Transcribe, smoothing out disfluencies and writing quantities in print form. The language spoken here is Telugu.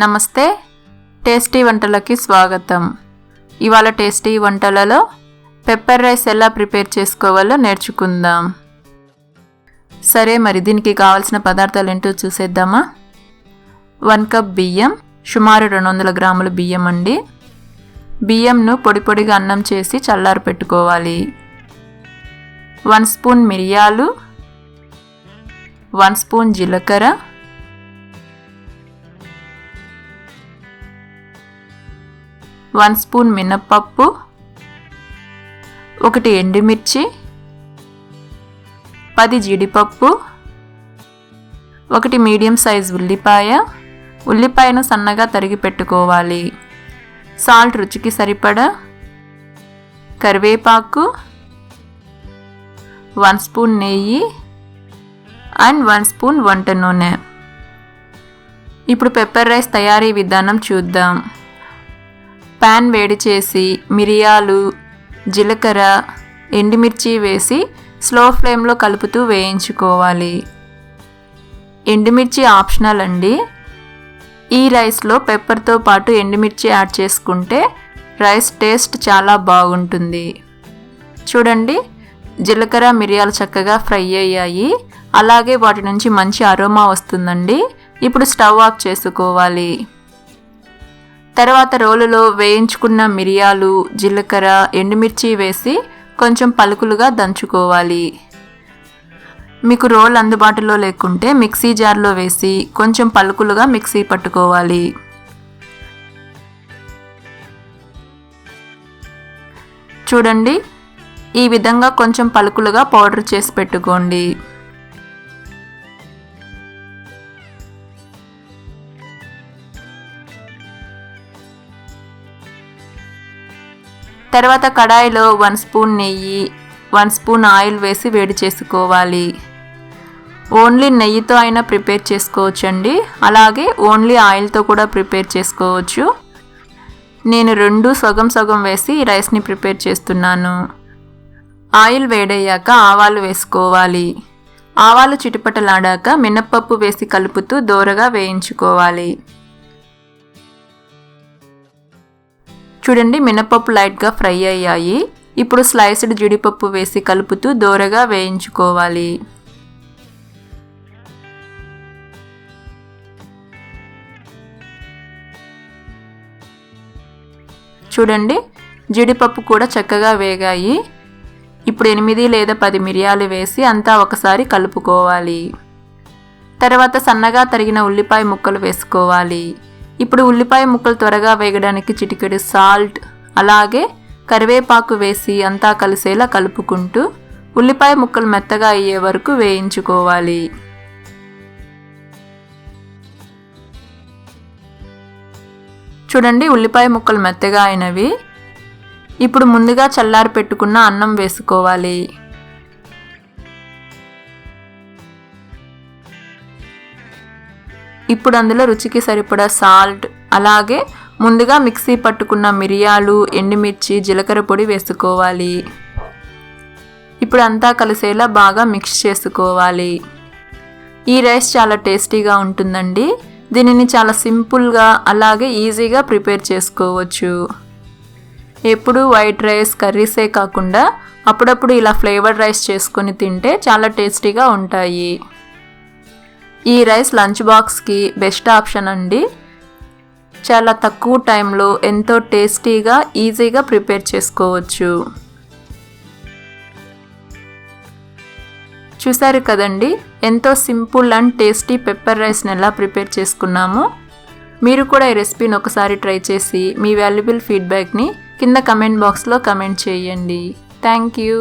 నమస్తే, టేస్టీ వంటలకి స్వాగతం. ఇవాళ టేస్టీ వంటలలో పెప్పర్ రైస్ ఎలా ప్రిపేర్ చేసుకోవాలో నేర్చుకుందాం. సరే, మరి దీనికి కావాల్సిన పదార్థాలు ఏంటో చూసేద్దామా. 1 కప్ బియ్యం, సుమారు 200 గ్రాముల బియ్యం అండి. బియ్యంను పొడి పొడిగా అన్నం చేసి చల్లారి పెట్టుకోవాలి. 1 స్పూన్ మిరియాలు, 1 స్పూన్ జీలకర్ర, 1 స్పూన్ మినప్పప్పు, 1 ఎండుమిర్చి, 10 జీడిపప్పు, 1 మీడియం సైజ్ ఉల్లిపాయను సన్నగా తరిగి పెట్టుకోవాలి. సాల్ట్ రుచికి సరిపడా, కరివేపాకు, 1 స్పూన్ నెయ్యి అండ్ 1 స్పూన్ వంట నూనె. ఇప్పుడు పెప్పర్ రైస్ తయారీ విధానం చూద్దాం. పాన్ వేడి చేసి మిరియాలు, జీలకర్ర, ఎండుమిర్చి వేసి స్లో ఫ్లేమ్లో కలుపుతూ వేయించుకోవాలి. ఎండుమిర్చి ఆప్షనల్ అండి. ఈ రైస్లో పెప్పర్తో పాటు ఎండుమిర్చి యాడ్ చేసుకుంటే రైస్ టేస్ట్ చాలా బాగుంటుంది. చూడండి, జీలకర్ర మిరియాలు చక్కగా ఫ్రై అయ్యాయి. అలాగే వాటి నుంచి మంచి అరోమా వస్తుందండి. ఇప్పుడు స్టవ్ ఆఫ్ చేసుకోవాలి. తర్వాత రోలులో వేయించుకున్న మిరియాలు, జీలకర్ర, ఎండుమిర్చి వేసి కొంచెం పలుకులుగా దంచుకోవాలి. మీకు రోల్ అందుబాటులో లేకుంటే మిక్సీ జార్లో వేసి కొంచెం పలుకులుగా మిక్సీ పట్టుకోవాలి. చూడండి, ఈ విధంగా కొంచెం పలుకులుగా పౌడర్ చేసి పెట్టుకోండి. తర్వాత కడాయిలో 1 స్పూన్ నెయ్యి, 1 స్పూన్ ఆయిల్ వేసి వేడి చేసుకోవాలి. ఓన్లీ నెయ్యితో అయినా ప్రిపేర్ చేసుకోవచ్చండి, అలాగే ఓన్లీ ఆయిల్తో కూడా ప్రిపేర్ చేసుకోవచ్చు. నేను 2 సగం సగం వేసి రైస్ని ప్రిపేర్ చేస్తున్నాను. ఆయిల్ వేడయ్యాక ఆవాలు వేసుకోవాలి. ఆవాలు చిటపటలాడాక మినప్పప్పు వేసి కలుపుతూ దోరగా వేయించుకోవాలి. చూడండి, మినపప్పు లైట్గా ఫ్రై అయ్యాయి. ఇప్పుడు స్లైస్డ్ జీడిపప్పు వేసి కలుపుతూ దోరగా వేయించుకోవాలి. చూడండి, జీడిపప్పు కూడా చక్కగా వేగాయి. ఇప్పుడు 8 లేదా 10 మిరియాలు వేసి అంతా ఒకసారి కలుపుకోవాలి. తర్వాత సన్నగా తరిగిన ఉల్లిపాయ ముక్కలు వేసుకోవాలి. ఇప్పుడు ఉల్లిపాయ ముక్కలు త్వరగా వేగడానికి చిటికెడు సాల్ట్, అలాగే కరివేపాకు వేసి అంతా కలిసేలా కలుపుకుంటూ ఉల్లిపాయ ముక్కలు మెత్తగా అయ్యే వరకు వేయించుకోవాలి. చూడండి, ఉల్లిపాయ ముక్కలు మెత్తగా అయినవి. ఇప్పుడు ముందుగా చల్లారి పెట్టుకున్న అన్నం వేసుకోవాలి. ఇప్పుడు అందులో రుచికి సరిపడా సాల్ట్, అలాగే ముందుగా మిక్సీ పట్టుకున్న మిరియాలు, ఎండుమిర్చి, జీలకర్ర పొడి వేసుకోవాలి. ఇప్పుడు అంతా కలిసేలా బాగా మిక్స్ చేసుకోవాలి. ఈ రైస్ చాలా టేస్టీగా ఉంటుందండి. దీనిని చాలా సింపుల్గా అలాగే ఈజీగా ప్రిపేర్ చేసుకోవచ్చు. ఎప్పుడు వైట్ రైస్, కర్రీసే కాకుండా అప్పుడప్పుడు ఇలా ఫ్లేవర్డ్ రైస్ చేసుకొని తింటే చాలా టేస్టీగా ఉంటాయి. ఈ రైస్ లంచ్ బాక్స్కి బెస్ట్ ఆప్షన్ అండి. చాలా తక్కువ టైంలో ఎంతో టేస్టీగా, ఈజీగా ప్రిపేర్ చేసుకోవచ్చు. చూసారు కదండి, ఎంతో సింపుల్ అండ్ టేస్టీ పెప్పర్ రైస్ని ఎలా ప్రిపేర్ చేసుకున్నామో. మీరు కూడా ఈ రెసిపీని ఒకసారి ట్రై చేసి మీ వాల్యుబుల్ ఫీడ్బ్యాక్ని కింద కమెంట్ బాక్స్లో కమెంట్ చేయండి. Thank you.